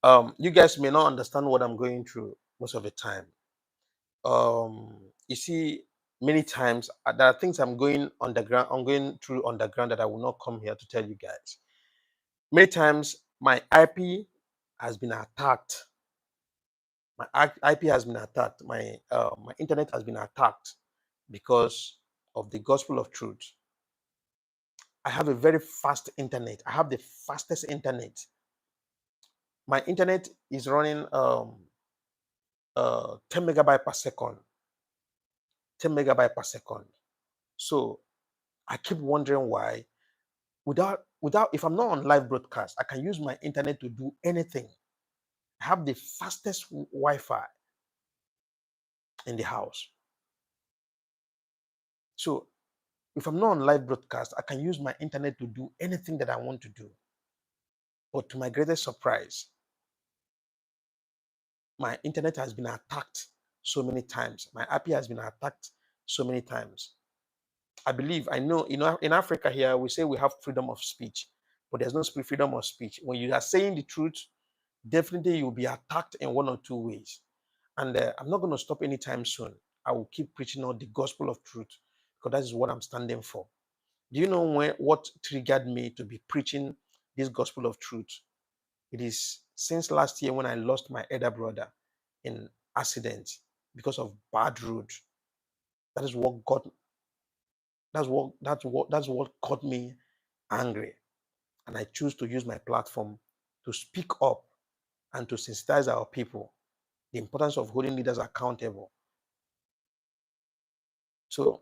You guys may not understand what I'm going through most of the time. You see, many times there are things I'm going through underground that I will not come here to tell you guys. Many times my IP has been attacked. My IP has been attacked. My internet has been attacked because of the gospel of truth. I have a very fast internet. I have the fastest internet. My internet is running 10 megabyte per second. 10 megabyte per second. So I keep wondering why. Without if I'm not on live broadcast, I can use my internet to do anything. I have the fastest Wi-Fi in the house. So if I'm not on live broadcast, I can use my internet to do anything that I want to do. But to my greatest surprise, my internet has been attacked so many times. My IP has been attacked so many times. I believe, I know, in Africa here, we say we have freedom of speech, but there's no freedom of speech. When you are saying the truth, definitely you'll be attacked in one or two ways. And I'm not going to stop anytime soon. I will keep preaching out the gospel of truth because that is what I'm standing for. Do you know what triggered me to be preaching this gospel of truth? It is since last year when I lost my elder brother in accident because of bad road. That is what got that's what got me angry. And I choose to use my platform to speak up and to sensitize our people the importance of holding leaders accountable. So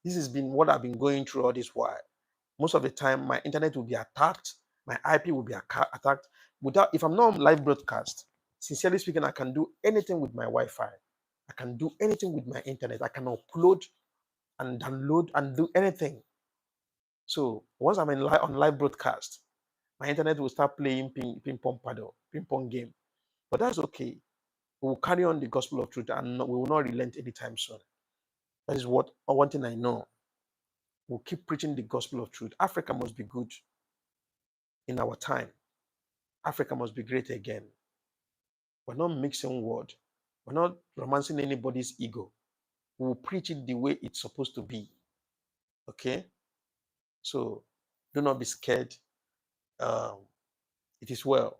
this has been what I've been going through all this while. Most of the time, my internet will be attacked, my IP will be attacked. If I'm not on live broadcast, sincerely speaking, I can do anything with my Wi-Fi. I can do anything with my internet. I can upload and download and do anything. So once I'm on live broadcast, my internet will start playing ping pong paddle, ping pong game. But that's okay. We will carry on the gospel of truth and we will not relent anytime soon. That is one thing I know. We'll keep preaching the gospel of truth. Africa must be good in our time. Africa must be great again. We're not mixing word. We're not romancing anybody's ego. We will preach it the way it's supposed to be. Okay? So do not be scared. It is well.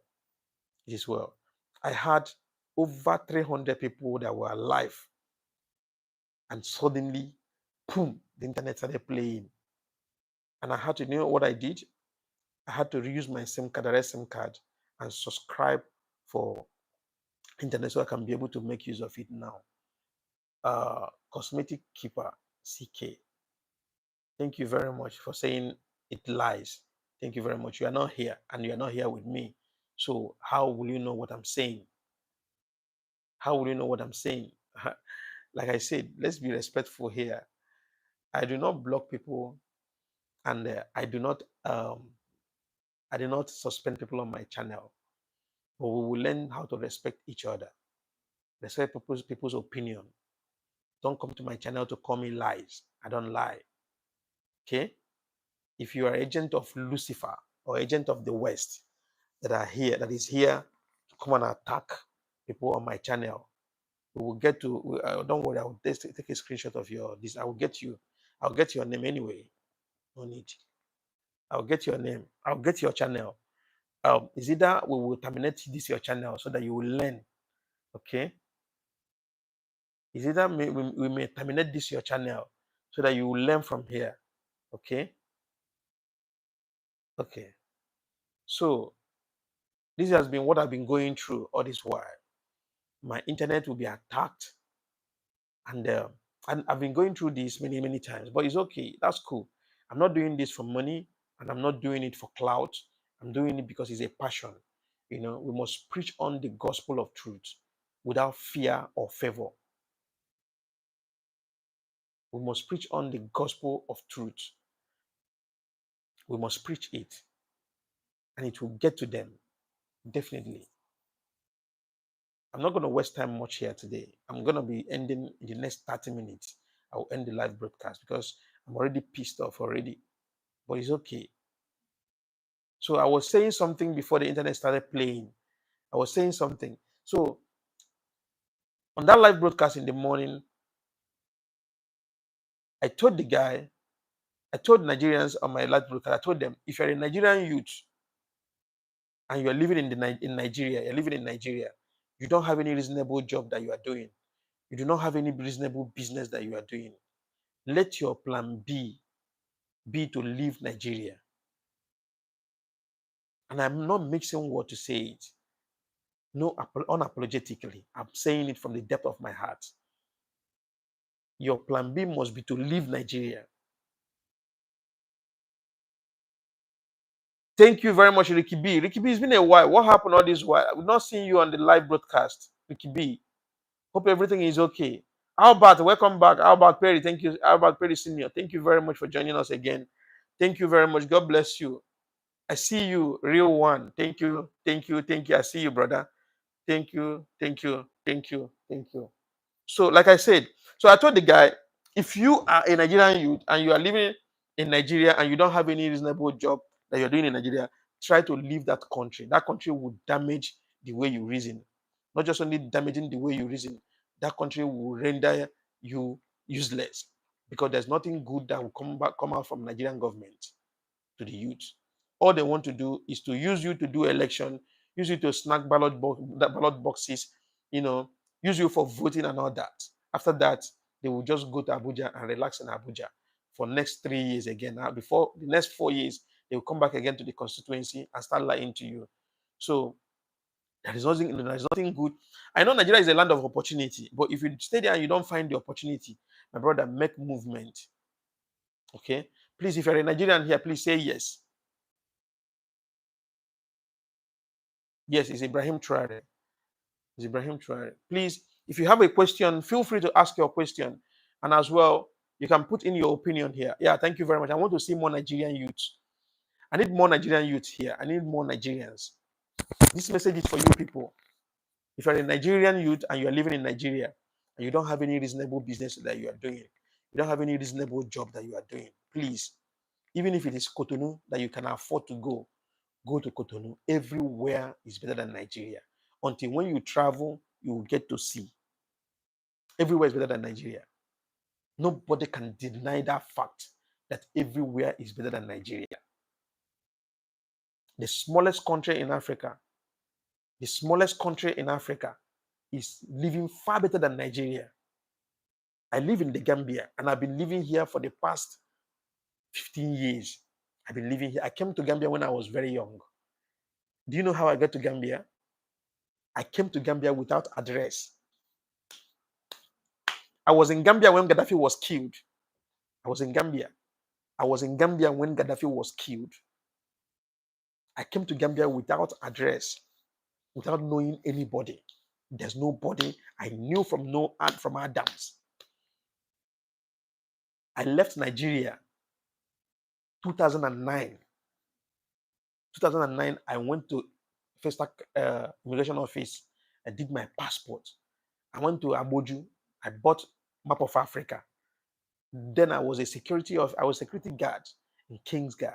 It is well. I had over 300 people that were alive. And suddenly, boom, the internet started playing. And I had to know what I did. I had to reuse my SIM card, direct SIM card, and subscribe for internet so I can be able to make use of it now. Cosmetic Keeper, CK. Thank you very much for saying it lies. Thank you very much. You are not here and you are not here with me. So how will you know what I'm saying? How will you know what I'm saying? Like I said, let's be respectful here. I do not block people and I do not suspend people on my channel. But we will learn how to respect each other. Respect people's opinion. Don't come to my channel to call me lies. I don't lie. Okay? If you are agent of Lucifer or agent of the West that is here to come and attack people on my channel, we will get to. Don't worry, I will take a screenshot of this. I will get you. I'll get your name anyway. No need. I'll get your name. I'll get your channel. Is either we will terminate this your channel so that you will learn. Okay. Is either we may terminate this your channel so that you will learn from here. Okay. Okay. So this has been what I've been going through all this while. My internet will be attacked, and I've been going through this many times. But it's okay. That's cool. I'm not doing this for money, and I'm not doing it for clout. I'm doing it because it's a passion. We must preach on the gospel of truth without fear or favor. We must preach on the gospel of truth. We must preach it, and it will get to them. Definitely. I'm not going to waste time much here today. I'm going to be ending in the next 30 minutes. I will end the live broadcast because I'm already pissed off already. But it's okay. So I was saying something before the internet started playing. I was saying something. So on that live broadcast in the morning, I told the guy, I told Nigerians on my live broadcast, I told them, if you're a Nigerian youth and you're living in Nigeria, you're living in Nigeria, you don't have any reasonable job that you are doing, you do not have any reasonable business that you are doing, let your plan B be to leave Nigeria. And I'm not mixing word to say it. No, unapologetically. I'm saying it from the depth of my heart. Your plan B must be to leave Nigeria. Thank you very much, Ricky B. Ricky B, it's been a while. What happened all this while? I've not seen you on the live broadcast. Ricky B. Hope everything is okay. How about welcome back? How about Perry? Thank you. How about Perry Senior? Thank you very much for joining us again. Thank you very much. God bless you. I see you, real one. Thank you. Thank you. Thank you. I see you, brother. Thank you. Thank you. Thank you. Thank you. So, like I said, so I told the guy, if you are a Nigerian youth and you are living in Nigeria and you don't have any reasonable job that you're doing in Nigeria, try to leave that country. That country will damage the way you reason. Not just only damaging the way you reason, that country will render you useless because there's nothing good that will come out from Nigerian government to the youth. All they want to do is to use you to do election, use you to snag ballot boxes, you know, use you for voting and all that. After that, they will just go to Abuja and relax in Abuja for next 3 years again. Now, before the next 4 years, they will come back again to the constituency and start lying to you. So there is nothing good. I know Nigeria is a land of opportunity, but if you stay there and you don't find the opportunity, my brother, make movement. Okay? Please, if you're a Nigerian here, please say yes. Yes, it's Ibrahim Traore. It's Ibrahim Traore. Please, if you have a question, feel free to ask your question. And as well, you can put in your opinion here. Yeah, thank you very much. I want to see more Nigerian youths. I need more Nigerian youths here. I need more Nigerians. This message is for you people. If you're a Nigerian youth and you're living in Nigeria and you don't have any reasonable business that you are doing, you don't have any reasonable job that you are doing, please, even if it is Cotonou that you can afford to go to Cotonou. Everywhere is better than Nigeria. Until when you travel, you will get to see. Everywhere is better than Nigeria. Nobody can deny that fact that everywhere is better than Nigeria. The smallest country in Africa, is living far better than Nigeria. I live in the Gambia and I've been living here for the past 15 years. I've been living here. I came to Gambia when I was very young. Do you know how I got to Gambia? I came to Gambia without address. I was in Gambia when Gaddafi was killed. I was in Gambia. When Gaddafi was killed. I came to Gambia without address, without knowing anybody. There's nobody I knew from Adams. I left Nigeria 2009. 2009, I went to first immigration office. I did my passport. I went to Abuja. I bought map of Africa. Then I was security guard in King's Guard.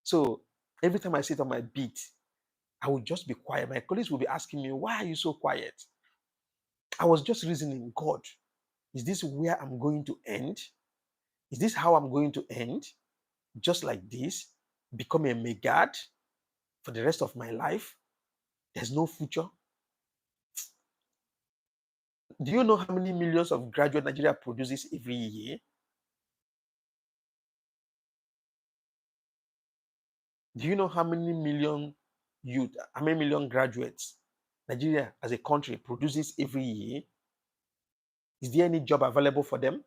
So every time I sit on my beat, I would just be quiet. My colleagues would be asking me, why are you so quiet? I was just reasoning, God, is this where I'm going to end? Is this how I'm going to end? Just like this? Become a megad for the rest of my life? There's no future? Do you know how many millions of graduate Nigeria produces every year? Do you know how many million graduates Nigeria as a country produces every year? Is there any job available for them?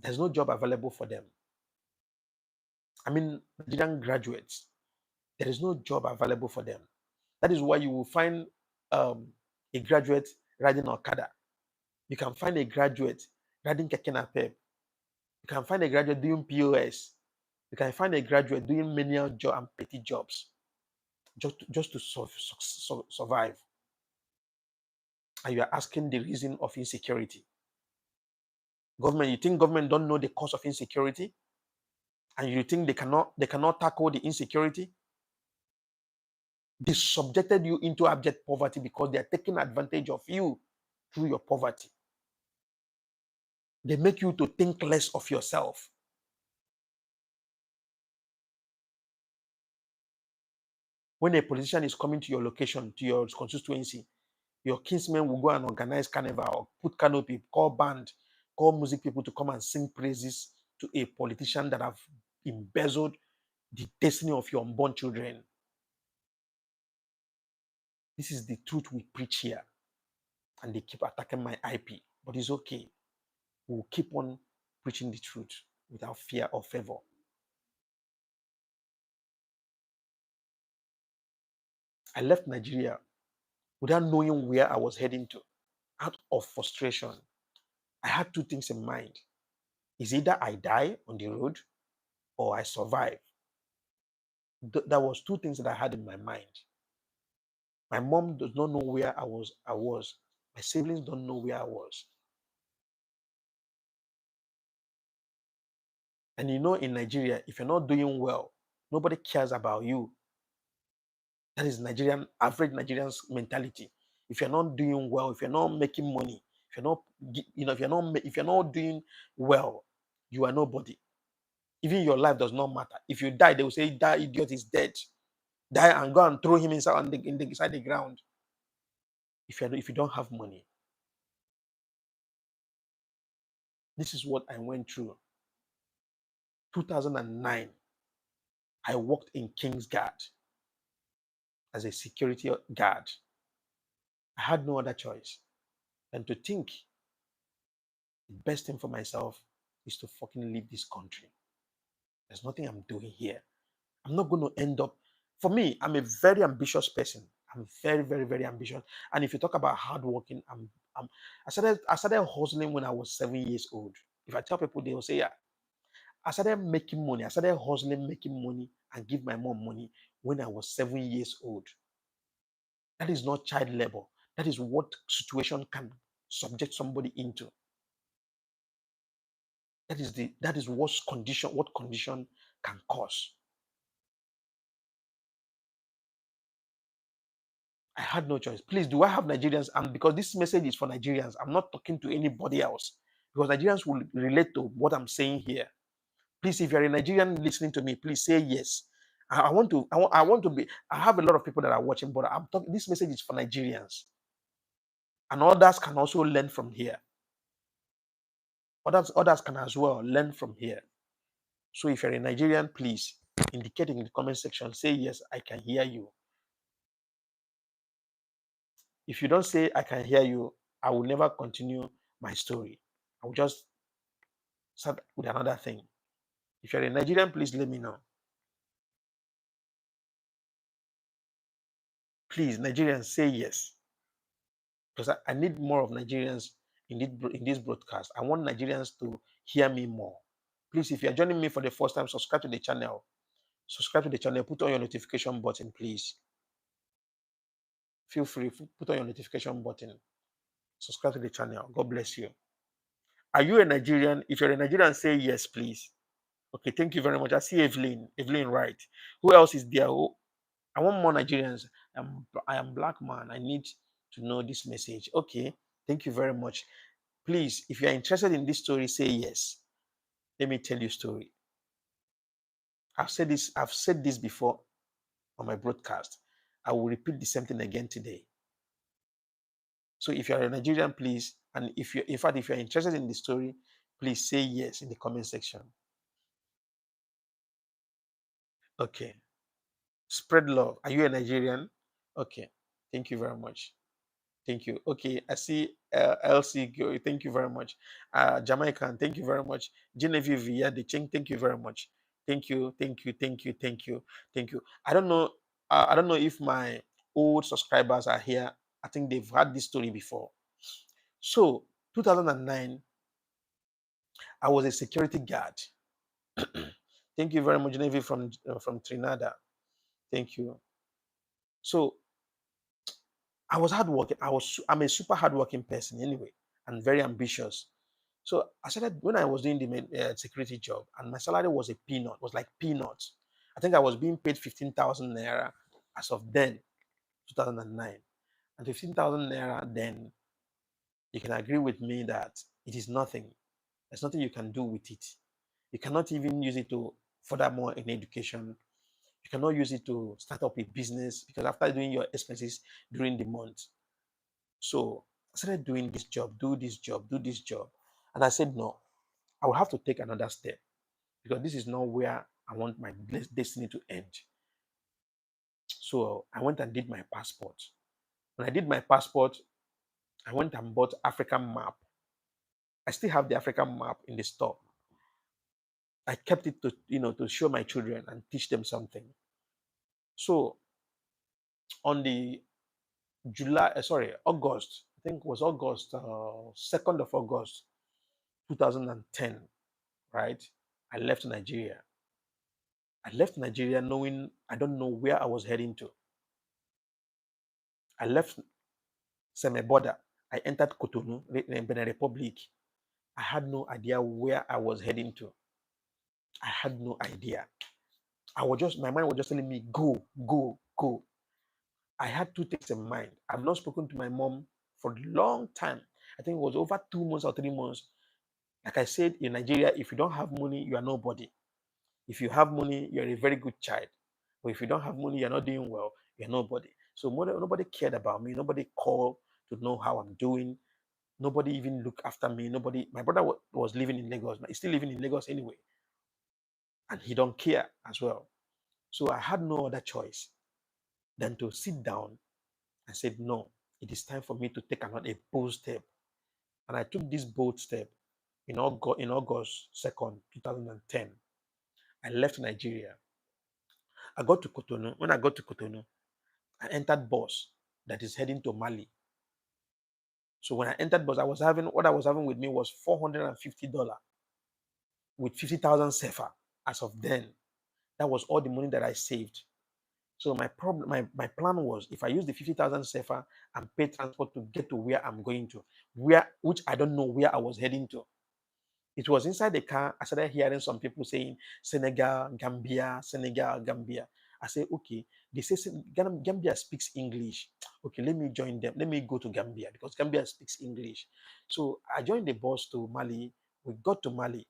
There's no job available for them. Nigerian graduates, there is no job available for them. That is why you will find a graduate riding Okada. You can find a graduate riding Keke Napep. You can find a graduate doing POS. You can find a graduate doing menial job and petty jobs just to survive. And you are asking the reason of insecurity. Government, you think government don't know the cause of insecurity? And you think they cannot tackle the insecurity? They subjected you into abject poverty because they are taking advantage of you through your poverty. They make you to think less of yourself. When a politician is coming to your location, to your constituency, your kinsmen will go and organize carnival or put canopy, call band, call music people to come and sing praises to a politician that have embezzled the destiny of your unborn children. This is the truth we preach here. And they keep attacking my IP. But it's okay. We'll keep on preaching the truth without fear or favor. I left Nigeria without knowing where I was heading to, out of frustration. I had two things in mind. Is either I die on the road or I survive. There was two things that I had in my mind. My mom does not know where I was. My siblings don't know where I was. And you know, in Nigeria, if you're not doing well, nobody cares about you. That is average Nigerian's mentality. If you're not doing well, if you're not making money, if you're not, if you're not doing well, you are nobody. Even your life does not matter. If you die, they will say that idiot is dead. Die and go and throw him inside inside the ground. If you don't have money, this is what I went through. 2009, I worked in King's Guard as a security guard. I had no other choice than to think the best thing for myself is to fucking leave this country. There's nothing I'm doing here. I'm not going to end up. For me, I'm a very ambitious person. I'm very, very, very ambitious. And if you talk about hardworking, I started hustling when I was 7 years old. If I tell people, they will say, yeah. I started making money. I started hustling, making money, and give my mom money when I was 7 years old. That is not child labor. That is what situation can subject somebody into. That is what condition can cause. I had no choice. Please, do I have Nigerians? And because this message is for Nigerians, I'm not talking to anybody else. Because Nigerians will relate to what I'm saying here. Please, if you're a Nigerian listening to me, please say yes. I want to be. I have a lot of people that are watching, but I'm talking. This message is for Nigerians, and others can also learn from here. Others can as well learn from here. So if you're a Nigerian, please indicate in the comment section. Say yes, I can hear you. If you don't say I can hear you, I will never continue my story. I will just start with another thing. If you're a Nigerian, please let me know. Please, Nigerians, say yes. Because I need more of Nigerians in this broadcast. I want Nigerians to hear me more. Please, if you're joining me for the first time, subscribe to the channel. Subscribe to the channel. Put on your notification button, please. Feel free. Put on your notification button. Subscribe to the channel. God bless you. Are you a Nigerian? If you're a Nigerian, say yes, please. Okay, thank you very much. I see Evelyn. Evelyn, right. Who else is there? I want more Nigerians. I am black man. I need to know this message. Okay, thank you very much. Please, if you are interested in this story, say yes. Let me tell you a story. I've said this before on my broadcast. I will repeat the same thing again today. So if you are a Nigerian, please, and if you're interested in the story, please say yes in the comment section. Okay. Spread love. Are you a Nigerian? Okay. Thank you very much. Thank you. Okay, I see LC. Thank you very much. Jamaican. Thank you very much. Genevieve Via the Ching. Thank you very much. Thank you. Thank you. Thank you. Thank you. Thank you. I don't know. I don't know if my old subscribers are here. I think they've had this story before. So, 2009, I was a security guard. Thank you very much, Genevieve from Trinidad. Thank you. So, I was hardworking. I'm a super hardworking person anyway, and very ambitious. So I started when I was doing the security job, and my salary was like peanuts. I think I was being paid 15,000 naira as of then. 2009. And 15,000 naira, then you can agree with me that it is nothing. There's nothing you can do with it. You cannot even use it to further more in education. You cannot use it to start up a business because after doing your expenses during the month. So I started doing this job, do this job, do this job. And I said, no, I will have to take another step because this is not where I want my destiny to end. So I went and did my passport. When I did my passport, I went and bought African map. I still have the African map in the store. I kept it to, to show my children and teach them something. So on the August, I think it was August, 2nd of August, 2010, right? I left Nigeria. I left Nigeria knowing I don't know where I was heading to. I left Seme border. I entered Cotonou, Benin Republic. I had no idea where I was heading to. I had no idea. My mind was just telling me, go, go, go. I had two things in mind. I've not spoken to my mom for a long time. I think it was over 2 months or 3 months. Like I said, in Nigeria, if you don't have money, you are nobody. If you have money, you're a very good child. But if you don't have money, you're not doing well, you're nobody. So nobody cared about me. Nobody called to know how I'm doing. Nobody even looked after me. My brother was living in Lagos. He's still living in Lagos anyway. And he don't care as well. So I had no other choice than to sit down and said, no, it is time for me to take a bold step. And I took this bold step in August 2nd, 2010. I left Nigeria. I got to Cotonou. When I got to Cotonou, I entered bus that is heading to Mali. So when I entered bus, what I was having with me was $450 with 50,000 CFA as of then. That was all the money that I saved. So my plan was, if I use the 50,000 CFA and pay transport to get to where I'm going to, which I don't know where I was heading to. It was inside the car. I started hearing some people saying Senegal, Gambia, Senegal, Gambia. I said, okay, they say Gambia speaks English. Okay, let me join them. Let me go to Gambia because Gambia speaks English. So I joined the bus to Mali. We got to Mali.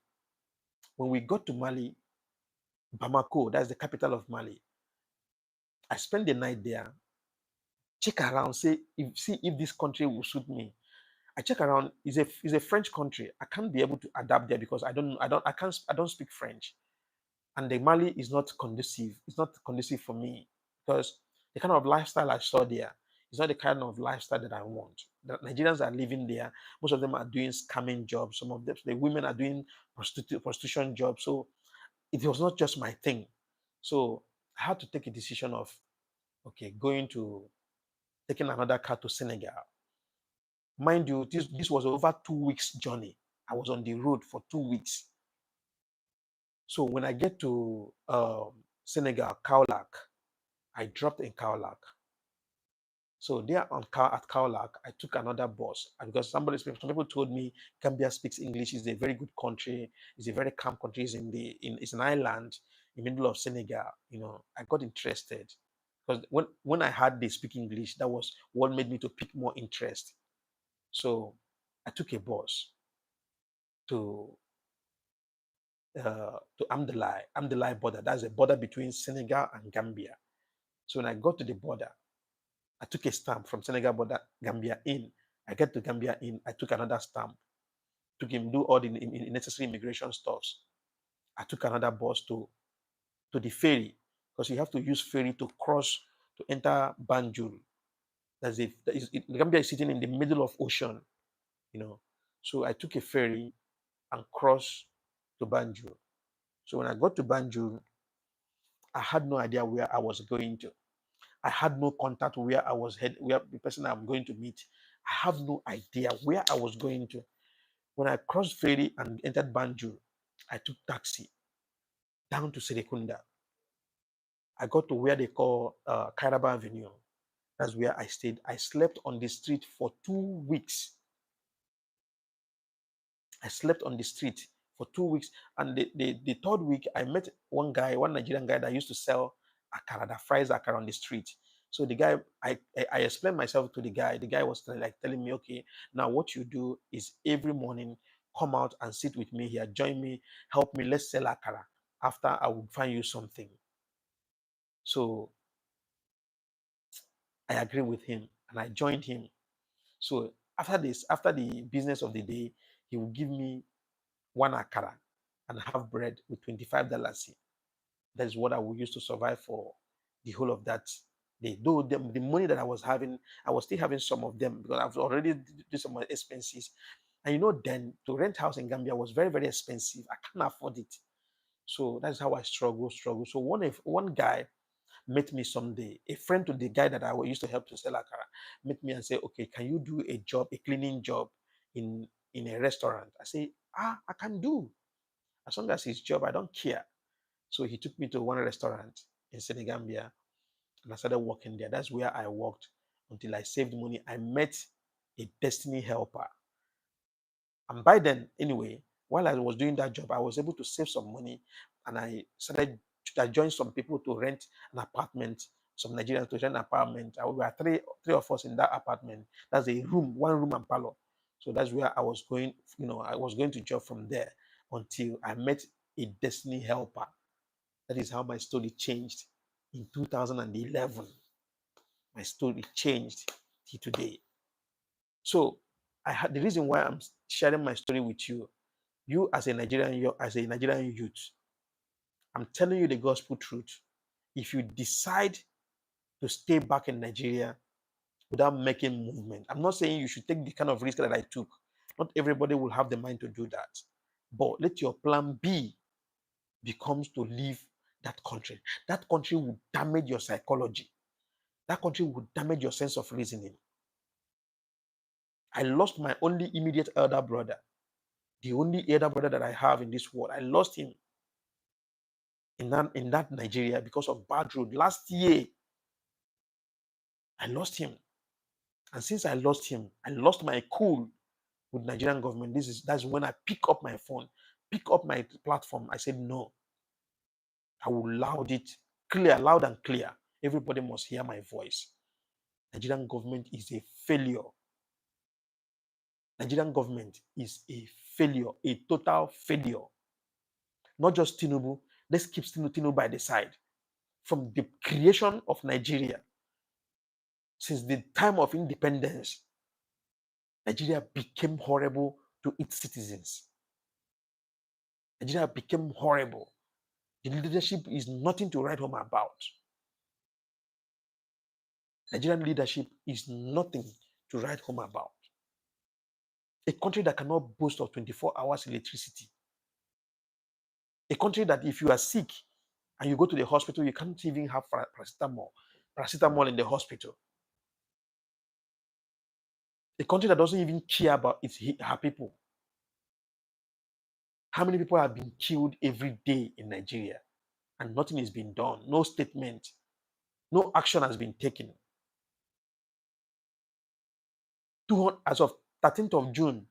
When we got to Mali, Bamako, that's the capital of Mali. I spent the night there, check around, see if this country will suit me. I check around. It's a French country. I can't be able to adapt there because I don't speak French. And the Mali is not conducive. It's not conducive for me because the kind of lifestyle I saw there is not the kind of lifestyle that I want. The Nigerians are living there. Most of them are doing scamming jobs. Some of them, the women are doing prostitution jobs. So it was not just my thing. So I had to take a decision of, okay, taking another car to Senegal. Mind you, this was over 2 weeks journey. I was on the road for 2 weeks. So when I get to Senegal, Kaolack, I dropped in Kaolack. So there at Kaolack, I took another bus because some people told me Gambia speaks English. It's a very good country. It's a very calm country. It's an island in the middle of Senegal. I got interested because when I heard they speak English, that was what made me to pick more interest. So I took a bus to Amdalai border. That's a border between Senegal and Gambia. So when I got to the border, I took a stamp from Senegal border, Gambia in. I get to Gambia in, I took another stamp. Took him do all the necessary immigration stuffs. I took another bus to the ferry because you have to use ferry to cross to enter Banjul. Gambia is sitting in the middle of ocean. So I took a ferry and crossed to Banjul. So when I got to Banjul, I had no idea where I was going to. I had no contact where I was where the person I'm going to meet. I have no idea where I was going to. When I crossed ferry and entered Banjul, I took taxi down to Serekunda. I got to where they call Kairaba Avenue. That's where I stayed. I slept on the street for 2 weeks. I slept on the street for 2 weeks. And the third week, I met one Nigerian guy that used to sell akara, that fries akara on the street. So the guy, I explained myself to the guy. The guy was like telling me, okay, now what you do is every morning come out and sit with me here, join me, help me, let's sell akara. After I will find you something. So I agreed with him and I joined him. So after this, after the business of the day, he will give me one akara and have bread with $25. That is what I will use to survive for the whole of that day. Though the money that I was having, I was still having some of them because I've already did some expenses. And you know, then to rent house in Gambia was very, very expensive. I can't afford it. So that's how I struggle. So one guy met me someday, a friend to the guy that I used to help to sell akara, met me and said, okay, can you do a job, a cleaning job in a restaurant? I say, I can do. As long as it's job, I don't care. So he took me to one restaurant in Senegambia and I started working there. That's where I worked until I saved money. I met a destiny helper. And by then, anyway, while I was doing that job, I was able to save some money and I joined some people to rent an apartment, some Nigerians to rent an apartment. We were three of us in that apartment. That's a room, one room and parlor. So that's where I was going, I was going to job from there until I met a destiny helper. That is how my story changed in 2011. My story changed till today. So the reason why I'm sharing my story with you, you as a Nigerian youth, I'm telling you the gospel truth. If you decide to stay back in Nigeria without making movement, I'm not saying you should take the kind of risk that I took. Not everybody will have the mind to do that. But let your plan B becomes to leave that country. That country will damage your psychology. That country will damage your sense of reasoning. I lost my only immediate elder brother, the only elder brother that I have in this world. I lost him in that Nigeria because of bad road. Last year, I lost him. And since I lost him, I lost my cool with Nigerian government. That's when I pick up my phone, pick up my platform. I said, no, I will loud it clear, loud and clear. Everybody must hear my voice. Nigerian government is a failure. Nigerian government is a failure, a total failure. Not just Tinubu. Let's keep Tinubu by the side. From the creation of Nigeria, since the time of independence, Nigeria became horrible to its citizens. Nigeria became horrible. The leadership is nothing to write home about. Nigerian leadership is nothing to write home about. A country that cannot boast of 24 hours electricity. A country that if you are sick and you go to the hospital, you can't even have paracetamol in the hospital. A country that doesn't even care about her people. How many people have been killed every day in Nigeria and nothing is being done? No statement, no action has been taken. As of 13th of June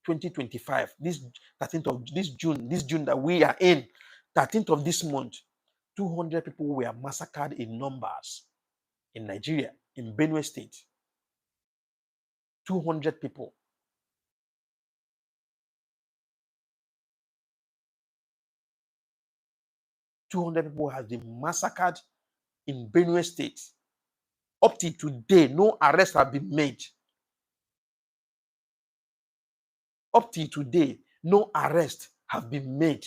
2025, this 13th of this June that we are in, 13th of this month, 200 people were massacred in numbers in Nigeria, in Benue State. 200 people. People have been massacred in Benue State. Up to today, no arrests have been made. Up to today, no arrests have been made.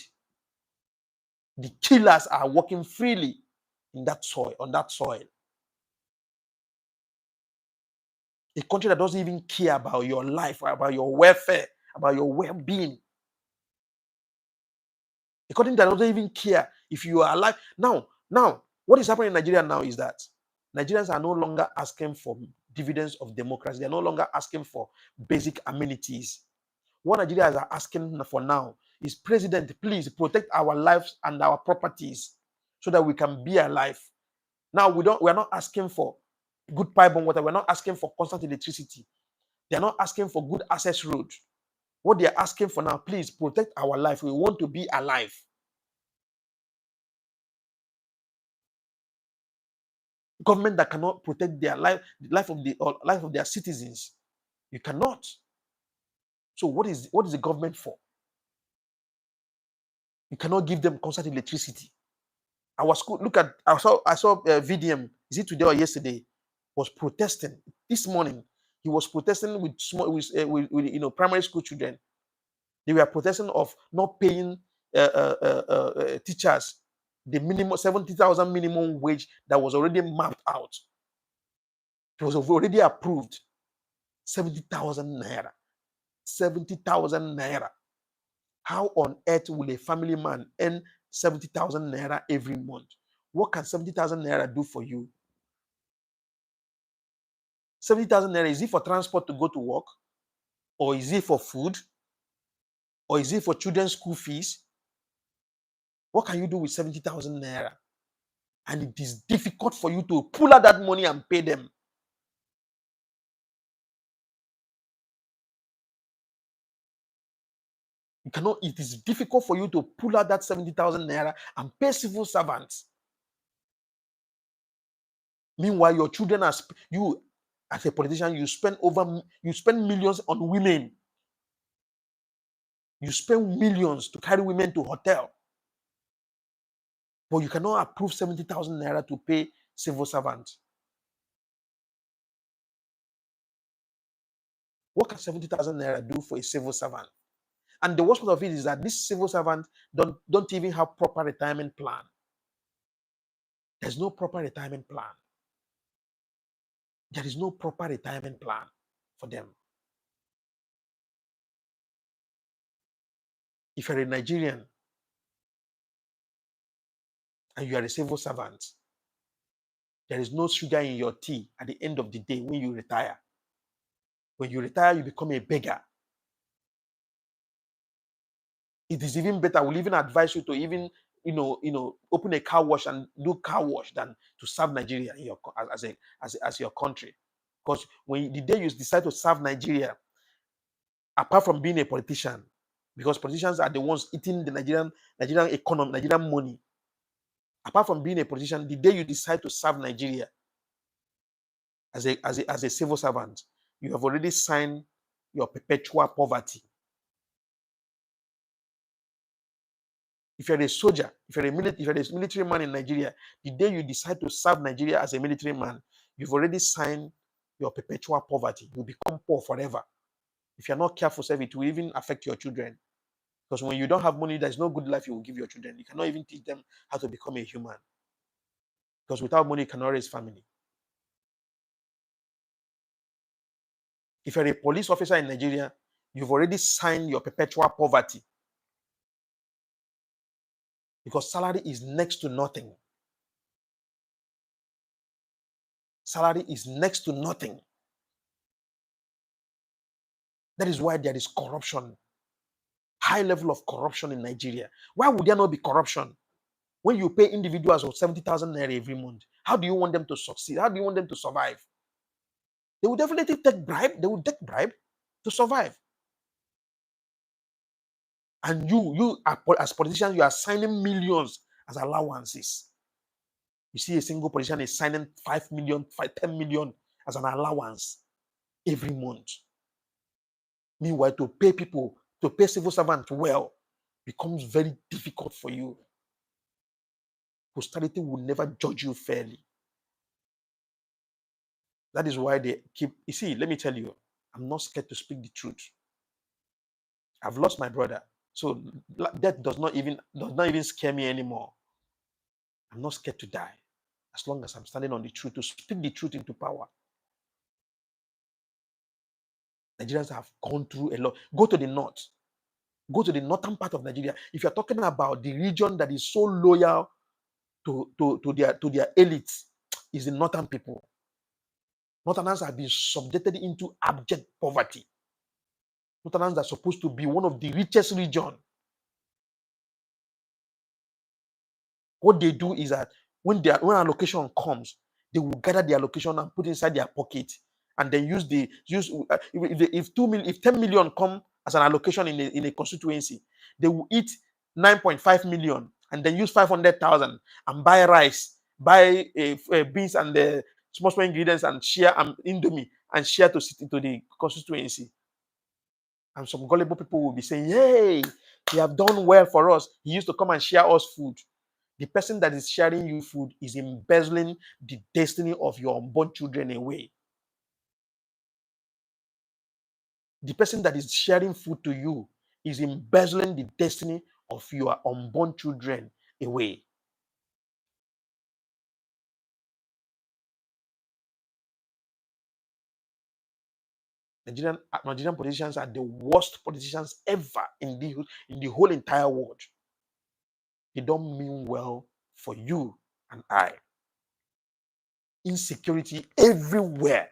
The killers are walking freely in that soil, on that soil. A country that doesn't even care about your life, about your welfare, about your well-being. A country that doesn't even care if you are alive. Now, what is happening in Nigeria now is that Nigerians are no longer asking for dividends of democracy. They are no longer asking for basic amenities. What Nigerians are asking for now is, President, please protect our lives and our properties so that we can be alive. Now we are not asking for good pipe and water. We're not asking for constant electricity. They are not asking for good access road. What they are asking for now, please protect our life. We want to be alive. Government that cannot protect their life, the life of their citizens. You cannot. So what is the government for? You cannot give them constant electricity. Our school, look at, I saw VDM, is it today or yesterday, was protesting this morning. He was protesting with small with primary school children. They were protesting of not paying teachers the minimum 70,000 minimum wage that was already mapped out. It was already approved. 70,000 naira. 70,000 naira. How on earth will a family man earn 70,000 naira every month? What can 70,000 naira do for you? 70,000 naira, is it for transport to go to work? Or is it for food? Or is it for children's school fees? What can you do with 70,000 naira? And it is difficult for you to pull out that money and pay them. You cannot, it is difficult for you to pull out that 70,000 naira and pay civil servants. Meanwhile, your children are, you as a politician, you spend millions on women. You spend millions to carry women to hotel. But you cannot approve 70,000 naira to pay civil servants. What can 70,000 naira do for a civil servant? And the worst part of it is that this civil servant don't even have proper retirement plan. There's no proper retirement plan. There is no proper retirement plan for them. If you're a Nigerian and you are a civil servant, there is no sugar in your tea at the end of the day when you retire. When you retire, you become a beggar. It is even better. We'll even advise you to even, open a car wash and do car wash than to serve Nigeria in your, as your country. Because when the day you decide to serve Nigeria, apart from being a politician, because politicians are the ones eating the Nigerian economy, Nigerian money. Apart from being a politician, the day you decide to serve Nigeria as a civil servant, you have already signed your perpetual poverty. If you're a soldier, if you're a military man in Nigeria, the day you decide to serve Nigeria as a military man, you've already signed your perpetual poverty. You become poor forever. If you're not careful, it will even affect your children. Because when you don't have money, there's no good life you will give your children. You cannot even teach them how to become a human. Because without money, you cannot raise family. If you're a police officer in Nigeria, you've already signed your perpetual poverty. Because salary is next to nothing. Salary is next to nothing. That is why there is corruption. High level of corruption in Nigeria. Why would there not be corruption? When you pay individuals of 70,000 naira every month, how do you want them to succeed? How do you want them to survive? They will definitely take bribe. They will take bribe to survive. And you as politicians, you are signing millions as allowances. You see a single politician is signing 5 million, 10 million as an allowance every month. Meanwhile, to pay people, to pay civil servants well, becomes very difficult for you. Posterity will never judge you fairly. That is why they keep, you see, let me tell you, I'm not scared to speak the truth. I've lost my brother. So death does not even scare me anymore. I'm not scared to die as long as I'm standing on the truth, to speak the truth into power. Nigerians have gone through a lot. Go to the north. Go to the northern part of Nigeria. If you're talking about the region that is so loyal to their elites, is the northern people. Northerners have been subjected into abject poverty. Northerners are supposed to be one of the richest regions. What they do is that when allocation comes, they will gather the allocation and put inside their pocket, and then if 10 million come as an allocation in a constituency, they will eat 9.5 million and then use 500,000 and buy rice buy beans and the small ingredients and share indomie and share to sit into the constituency. And some gullible people will be saying, "Hey, he have done well for us. He used to come and share us food." The person that is sharing you food is embezzling the destiny of your unborn children away. The person that is sharing food to you is embezzling the destiny of your unborn children away. Nigerian politicians are the worst politicians ever in the whole entire world. They don't mean well for you and I. Insecurity everywhere.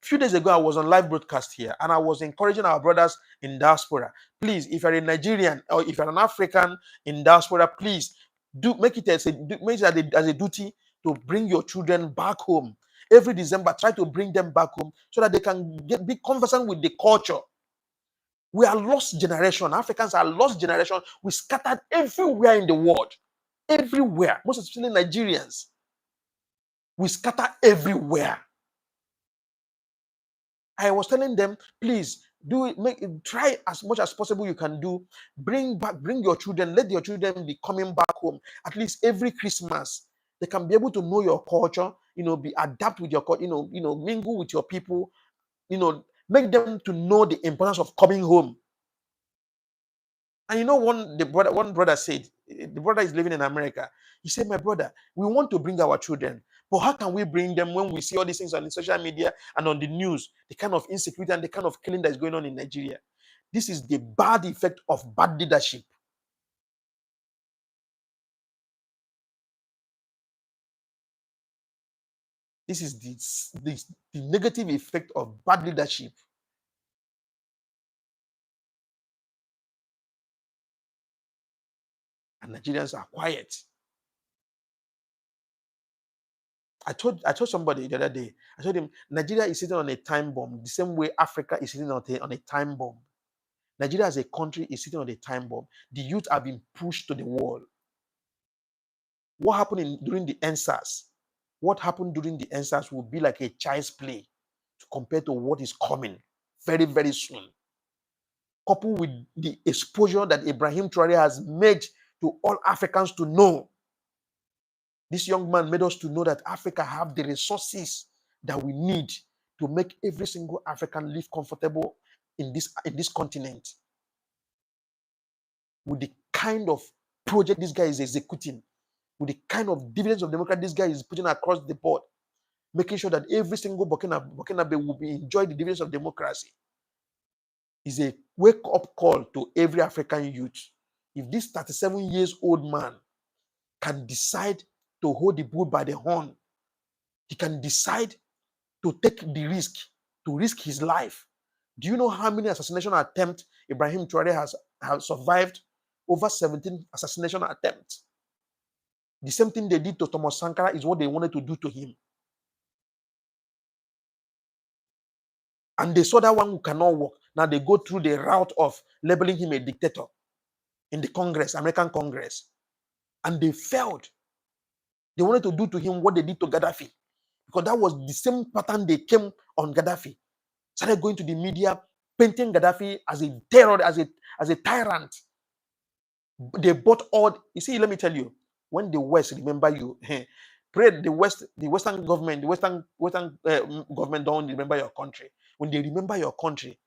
A few days ago, I was on live broadcast here, and I was encouraging our brothers in diaspora. Please, if you're a Nigerian or if you're an African in diaspora, please make it as a duty to bring your children back home. Every December, try to bring them back home so that they can be conversant with the culture. We are lost generation. Africans are lost generation. We scattered everywhere in the world. Everywhere. Most especially Nigerians. We scatter everywhere. I was telling them, please try as much as possible you can do. Bring your children. Let your children be coming back home at least every Christmas. They can be able to know your culture. Be adapt with your culture. Mingle with your people. Make them to know the importance of coming home. And one brother said, the brother is living in America. He said, "My brother, we want to bring our children, but how can we bring them when we see all these things on the social media and on the news, the kind of insecurity and the kind of killing that is going on in Nigeria? This is the bad effect of bad leadership." This is the negative effect of bad leadership. And Nigerians are quiet. I told somebody the other day, I told him, Nigeria is sitting on a time bomb, the same way Africa is sitting on a time bomb. Nigeria as a country is sitting on a time bomb. The youth have been pushed to the wall. What happened during the NSAS? What happened during the NSAS will be like a child's play compared to what is coming very, very soon. Coupled with the exposure that Ibrahim Traore has made to all Africans to know. This young man made us to know that Africa have the resources that we need to make every single African live comfortable in this continent. With the kind of project this guy is executing, with the kind of dividends of democracy this guy is putting across the board, making sure that every single Burkinabe will enjoy the dividends of democracy, is a wake-up call to every African youth. If this 37-year-old man can decide to hold the bull by the horn, he can decide to take the risk, to risk his life. Do you know how many assassination attempts Ibrahim Traore has survived? Over 17 assassination attempts. The same thing they did to Thomas Sankara is what they wanted to do to him. And they saw that one who cannot work. Now they go through the route of labeling him a dictator in the Congress, American Congress. And they failed. They wanted to do to him what they did to Gaddafi. Because that was the same pattern they came on Gaddafi. Started going to the media, painting Gaddafi as a terror, as a tyrant. They bought all. You see, let me tell you, when the West remember you, pray the Western government, government don't remember your country. When they remember your country,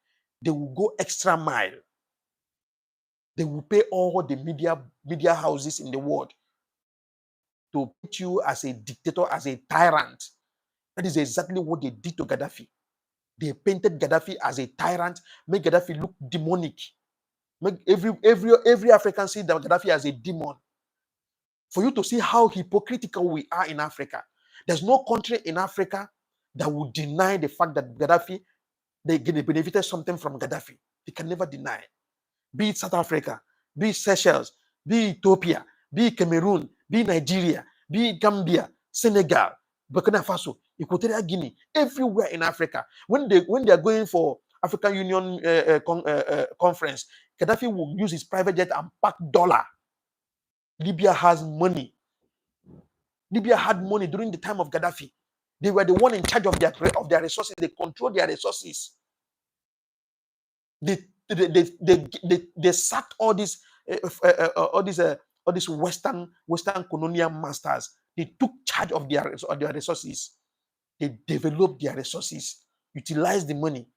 they will go extra mile. They will pay all the media houses in the world to put you as a dictator, as a tyrant. That is exactly what they did to Gaddafi. They painted Gaddafi as a tyrant, make Gaddafi look demonic. Make every African see that Gaddafi as a demon. For you to see how hypocritical we are in Africa. There's no country in Africa that would deny the fact that Gaddafi, they benefited something from Gaddafi. They can never deny. Be it South Africa, be it Seychelles, be it Ethiopia, be it Cameroon, be it Nigeria, be it Gambia, Senegal, Burkina Faso, Equatorial Guinea, everywhere in Africa. When they are going for African Union conference, Gaddafi will use his private jet and pack dollar. Libya has money. Libya had money during the time of Gaddafi. They were the one in charge of their resources. They controlled their resources. They sacked all these all these Western colonial masters. They took charge of their resources. They developed their resources, utilized the money.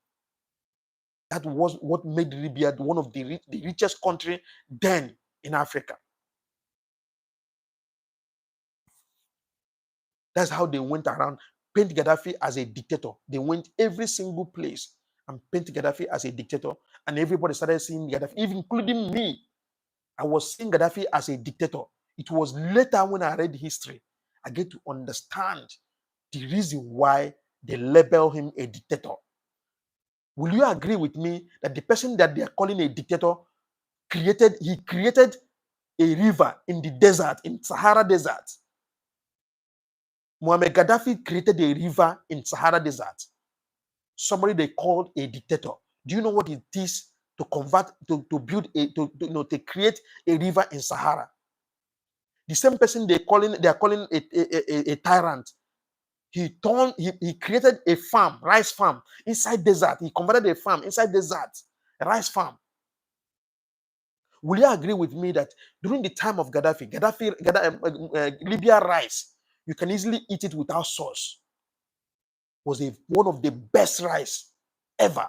That was what made Libya one of the richest country then in Africa. That's how they went around, paint Gaddafi as a dictator. They went every single place and paint Gaddafi as a dictator, and everybody started seeing Gaddafi, even including me. I was seeing Gaddafi as a dictator. It was later when I read history, I get to understand the reason why they label him a dictator. Will you agree with me that the person that they are calling a dictator created a river in the desert, in Sahara Desert? Muammar Gaddafi created a river in Sahara Desert. Somebody they called a dictator. Do you know what it is to convert, to build to create a river in Sahara? The same person they are calling a tyrant. He created a farm, rice farm inside desert. He converted a farm inside desert, a rice farm. Will you agree with me that during the time of Gaddafi, Libya rice, you can easily eat it without sauce, was one of the best rice ever.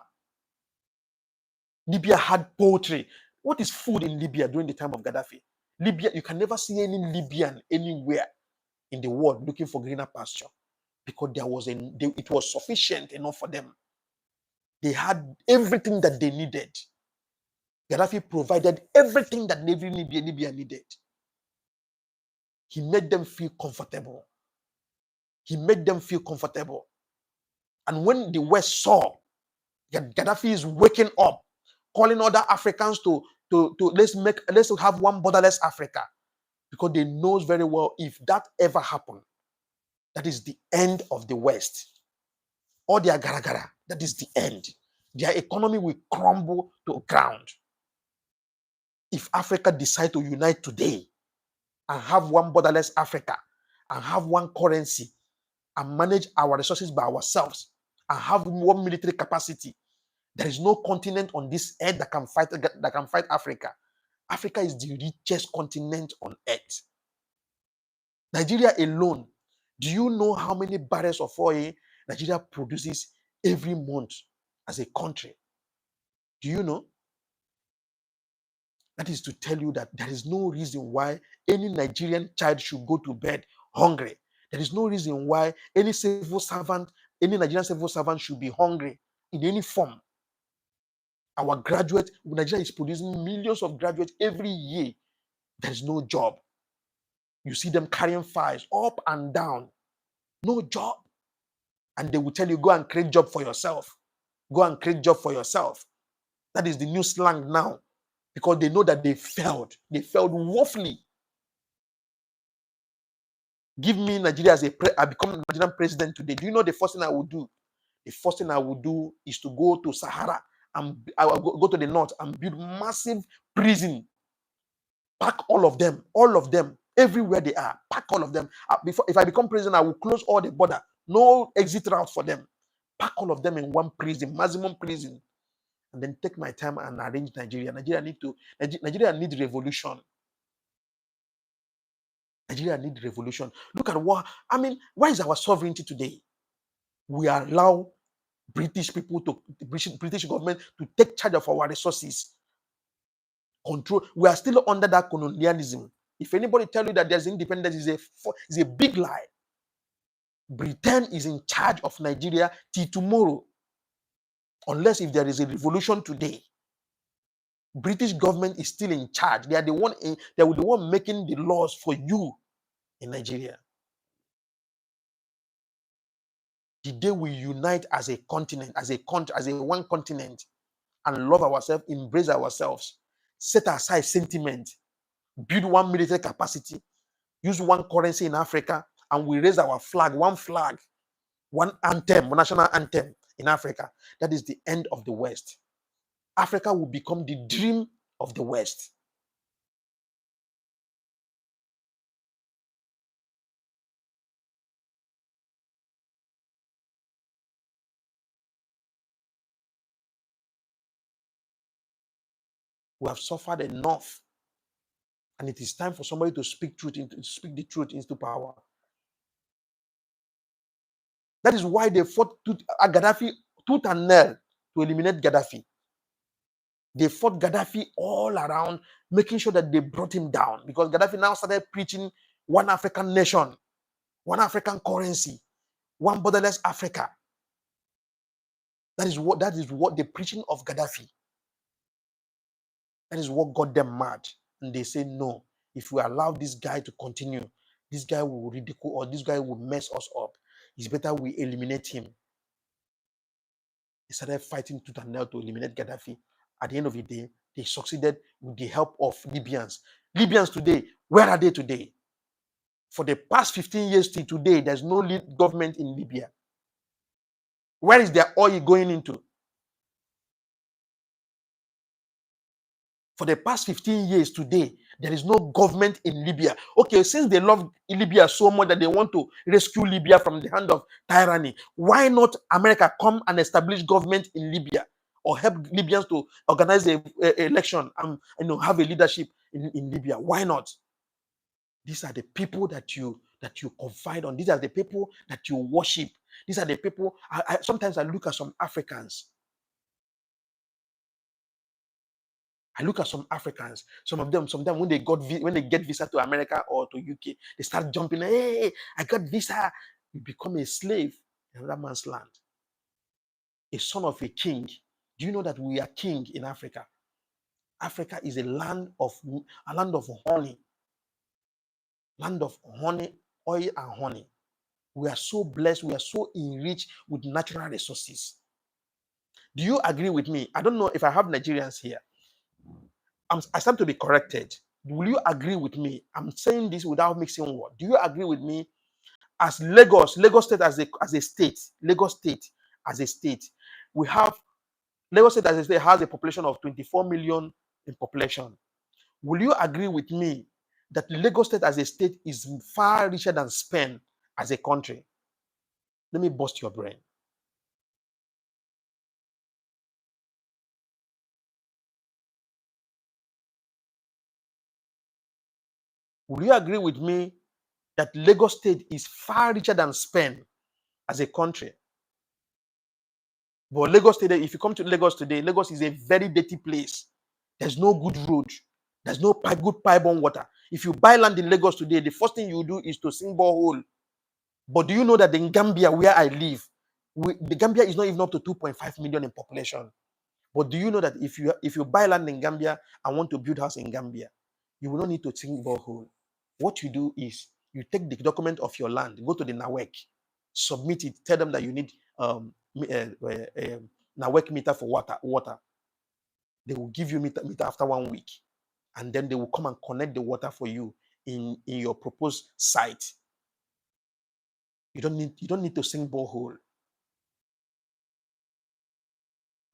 Libya had poultry. What is food in Libya during the time of Gaddafi? Libya, you can never see any Libyan anywhere in the world looking for greener pasture, because it was sufficient enough for them. They had everything that they needed. Gaddafi provided everything that Libya needed. He made them feel comfortable. He made them feel comfortable. And when the West saw that Gaddafi is waking up, calling other Africans to let's have one borderless Africa, because they knows very well if that ever happened, that is the end of the West. Or their gara, that is the end. Their economy will crumble to ground. If Africa decide to unite today and have one borderless Africa and have one currency and manage our resources by ourselves and have one military capacity, there is no continent on this earth that can fight Africa. Africa is the richest continent on earth. Nigeria alone, do you know how many barrels of oil Nigeria produces every month as a country? Do you know? That is to tell you that there is no reason why any Nigerian child should go to bed hungry. There is no reason why any Nigerian civil servant should be hungry in any form. Nigeria is producing millions of graduates every year. There is no job. You see them carrying files up and down. No job. And they will tell you, go and create job for yourself. Go and create job for yourself. That is the new slang now, because they know that they failed. They failed woefully. Give me Nigeria as I become Nigerian president today. Do you know the first thing I would do? The first thing I would do is to go to Sahara and I will go to the north and build massive prison. Pack all of them, everywhere they are. Pack all of them. If I become president, I will close all the border. No exit route for them. Pack all of them in one prison, maximum prison, and then take my time and arrange Nigeria. Nigeria needs revolution. Nigeria needs revolution. Look at why is our sovereignty today? We allow British government to take charge of our resources. Control. We are still under that colonialism. If anybody tell you that there's independence, is a big lie. Britain is in charge of Nigeria till tomorrow, unless if there is a revolution today. British government is still in charge. They are the one making the laws for you in Nigeria. The day we unite as a continent, as a one continent, and love ourselves, embrace ourselves, set aside sentiment, build one military capacity, use one currency in Africa, and we raise our flag, one anthem, one national anthem in Africa. That is the end of the West. Africa will become the dream of the West. We have suffered enough. And it is time for somebody to speak speak the truth into power. That is why they fought Gaddafi tooth and nail to eliminate Gaddafi. They fought Gaddafi all around, making sure that they brought him down, because Gaddafi now started preaching one African nation, one African currency, one borderless Africa. That is what the preaching of Gaddafi. That is what got them mad. And they say, no, if we allow this guy to continue, this guy will ridicule, or this guy will mess us up. It's better we eliminate him. They started fighting tooth and nail to eliminate Gaddafi. At the end of the day, they succeeded with the help of Libyans. Libyans today, where are they today? For the past 15 years till today, there's no government in Libya. Where is their oil going into? For the past 15 years today, there is no government in Libya. Okay, since they love Libya so much that they want to rescue Libya from the hand of tyranny, why not America come and establish government in Libya, or help Libyans to organize an election and have a leadership in Libya? Why not? These are the people that you confide on. These are the people that you worship. These are the people. Sometimes I look at some Africans. Some of them, sometimes when they get visa to America or to UK, they start jumping. Hey, I got visa. You become a slave in another man's land. A son of a king. Do you know that we are king in Africa? Africa is a land of honey. Land of honey, oil and honey. We are so blessed. We are so enriched with natural resources. Do you agree with me? I don't know if I have Nigerians here. I stand to be corrected. Will you agree with me? I'm saying this without mixing words. Do you agree with me? As Lagos State as a state, Lagos State as a state, we have Lagos State as a state has a population of 24 million in population. Will you agree with me that Lagos State as a state is far richer than Spain as a country? Let me bust your brain. Will you agree with me that Lagos State is far richer than Spain as a country? But Lagos State, if you come to Lagos today, Lagos is a very dirty place. There's no good road. There's no good pipe-borne water. If you buy land in Lagos today, the first thing you do is to sink borehole. But do you know that in Gambia, where I live, the Gambia is not even up to 2.5 million in population. But do you know that if you buy land in Gambia and want to build house in Gambia, you will not need to sink borehole. What you do is you take the document of your land, go to the NAWEC, submit it, tell them that you need NAWEC meter for water. They will give you meter after 1 week, and then they will come and connect the water for you in your proposed site. You don't need to sink borehole.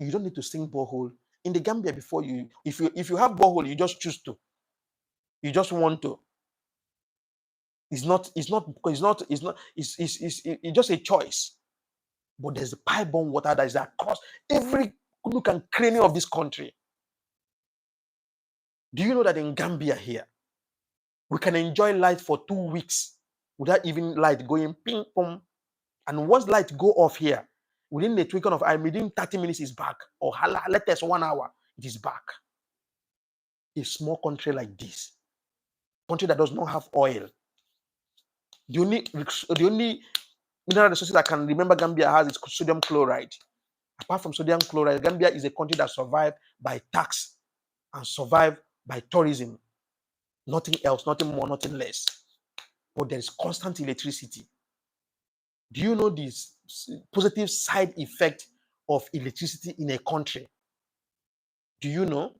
You don't need to sink borehole in the Gambia before you. If you have borehole, you just choose to. You just want to. It's just a choice. But there's a pipe-borne water that is across every nook and cranny of this country. Do you know that in Gambia here, we can enjoy light for 2 weeks without even light going ping pong? And once light go off here, within the twinkling of eye, within 30 minutes is back. Or let us 1 hour, it is back. A small country like this, country that does not have oil. The only mineral resources I can remember Gambia has is sodium chloride. Apart from sodium chloride, Gambia is a country that survived by tax and survived by tourism. Nothing else, nothing more, nothing less. But there is constant electricity. Do you know this positive side effect of electricity in a country? Do you know?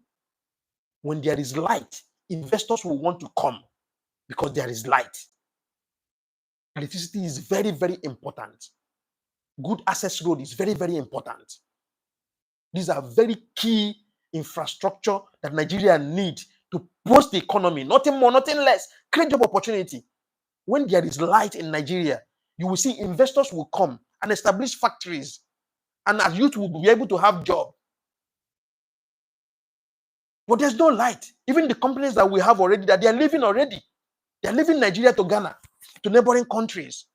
When there is light, investors will want to come because there is light. Electricity is very, very important. Good access road is very, very important. These are very key infrastructure that Nigeria need to boost the economy. Nothing more, nothing less. Create job opportunity. When there is light in Nigeria, you will see investors will come and establish factories, and as youth will be able to have job. But there's no light. Even the companies that we have already, that they are leaving already. They are leaving Nigeria to Ghana, to neighboring countries.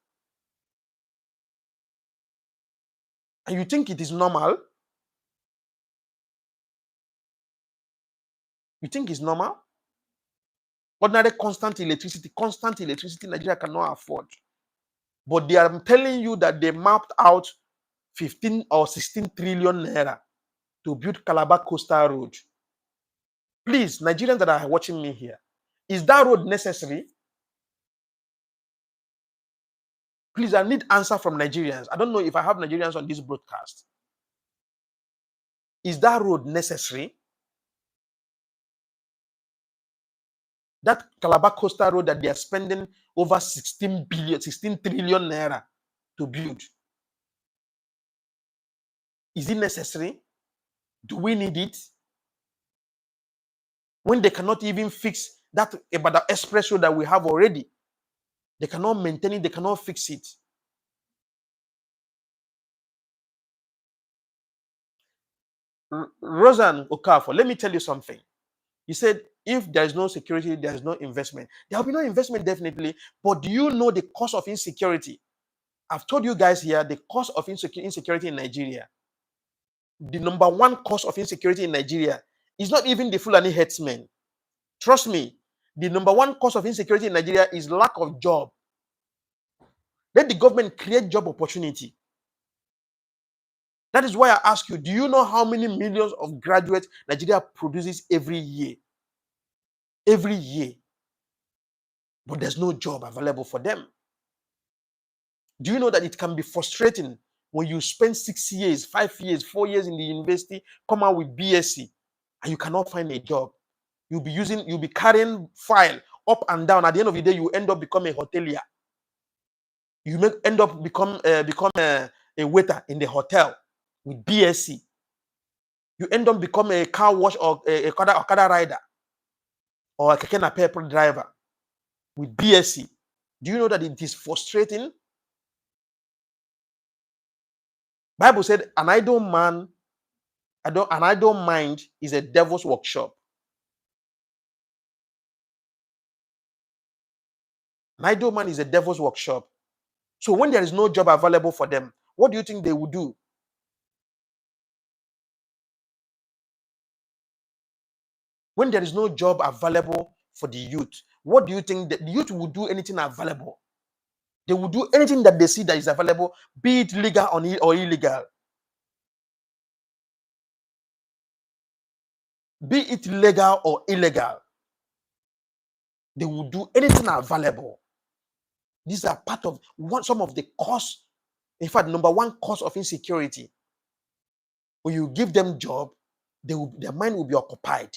And you think it is normal? You think it's normal? Ordinary constant electricity Nigeria cannot afford. But they are telling you that they mapped out 15 or 16 trillion naira to build Calabar Coastal Road. Please, Nigerians that are watching me here, is that road necessary? Please, I need answer from Nigerians. I don't know if I have Nigerians on this broadcast. Is that road necessary? That Calabar Coastal Road that they are spending over 16 trillion naira to build. Is it necessary? Do we need it? When they cannot even fix that about the express road that we have already. They cannot maintain it, they cannot fix it. Rosan Okafor, let me tell you something. You said if there is no security, there is no investment. There will be no investment, definitely. But do you know the cost of insecurity? I've told you guys here the cost of insecurity in Nigeria. The number one cause of insecurity in Nigeria is not even the Fulani herdsmen. Trust me, the number one cause of insecurity in Nigeria is lack of job. Let the government create job opportunity. That is why I ask you, do you know how many millions of graduates Nigeria produces every year? Every year. But there's no job available for them. Do you know that it can be frustrating when you spend 6 years, 5 years, 4 years in the university, come out with BSc, and you cannot find a job? You'll be carrying file up and down. At the end of the day, you end up becoming a hotelier. You end up become a waiter in the hotel with BSc. You end up become a car wash or a Okada rider or a keke napep driver with BSc. Do you know that it is frustrating? Bible said, an idle mind is a devil's workshop. An idle man is a devil's workshop. So when there is no job available for them, what do you think they will do? When there is no job available for the youth, what do you think that the youth will do? Anything available? They will do anything that they see that is available, be it legal or illegal. Be it legal or illegal. They will do anything available. These are part of some of the cause. In fact, number one cause of insecurity. When you give them job, their mind will be occupied.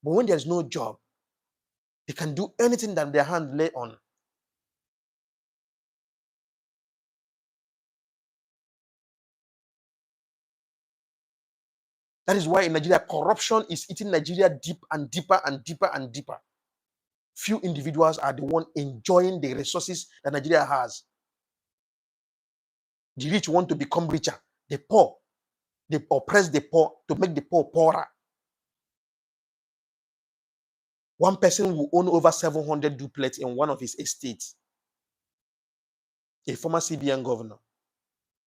But when there's no job, they can do anything that their hand lay on. That is why in Nigeria, corruption is eating Nigeria deep and deeper and deeper and deeper. Few individuals are the one enjoying the resources that Nigeria has. The rich want to become richer. The poor, they oppress the poor to make the poor poorer. One person will own over 700 duplets in one of his estates. A former CBN governor.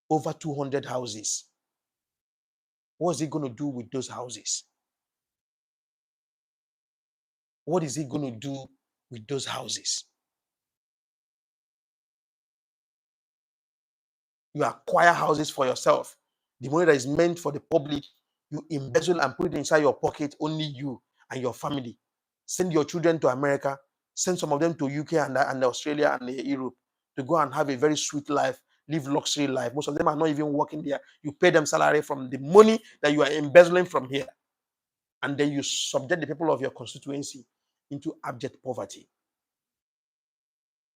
Over 200 houses. What is he going to do with those houses? What is he going to do with those houses? You acquire houses for yourself. The money that is meant for the public, you embezzle and put it inside your pocket, only you and your family. Send your children to America, send some of them to UK and Australia and Europe to go and have a very sweet life, live luxury life. Most of them are not even working there. You pay them salary from the money that you are embezzling from here. And then you subject the people of your constituency into abject poverty.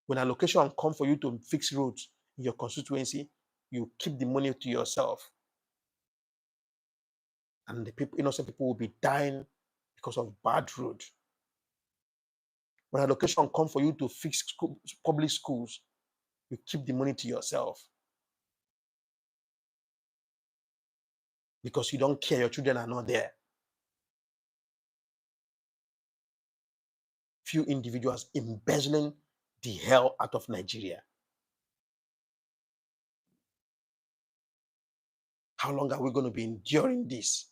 When allocation comes for you to fix roads in your constituency, you keep the money to yourself. And the innocent people will be dying because of bad road. When allocation comes for you to fix public schools, you keep the money to yourself. Because you don't care, your children are not there. few individuals embezzling the hell out of Nigeria. How long are we going to be enduring this?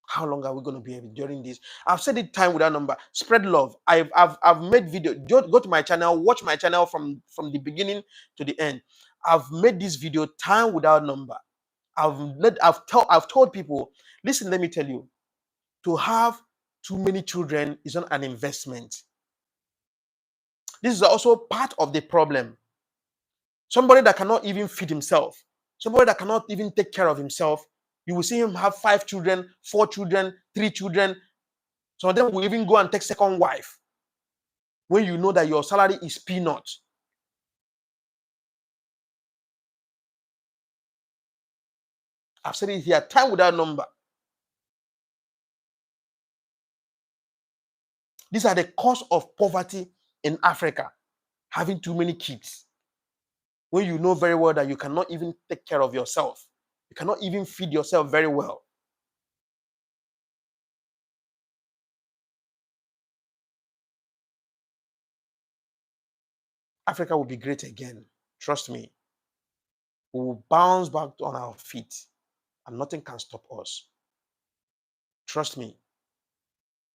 How long are we going to be enduring this? I've said it time without number. Spread love. I've made video. Go to my channel, watch my channel from the beginning to the end. I've made this video time without number. I've told people, listen, let me tell you, to have too many children is not an investment. This is also part of the problem. Somebody that cannot even feed himself, somebody that cannot even take care of himself, you will see him have 5 children, 4 children, 3 children. Some of them will even go and take second wife when you know that your salary is peanut. I've said it here, time without number. These are the cause of poverty in Africa, having too many kids. When you know very well that you cannot even take care of yourself, you cannot even feed yourself very well. Africa will be great again. Trust me. We will bounce back on our feet and nothing can stop us. Trust me.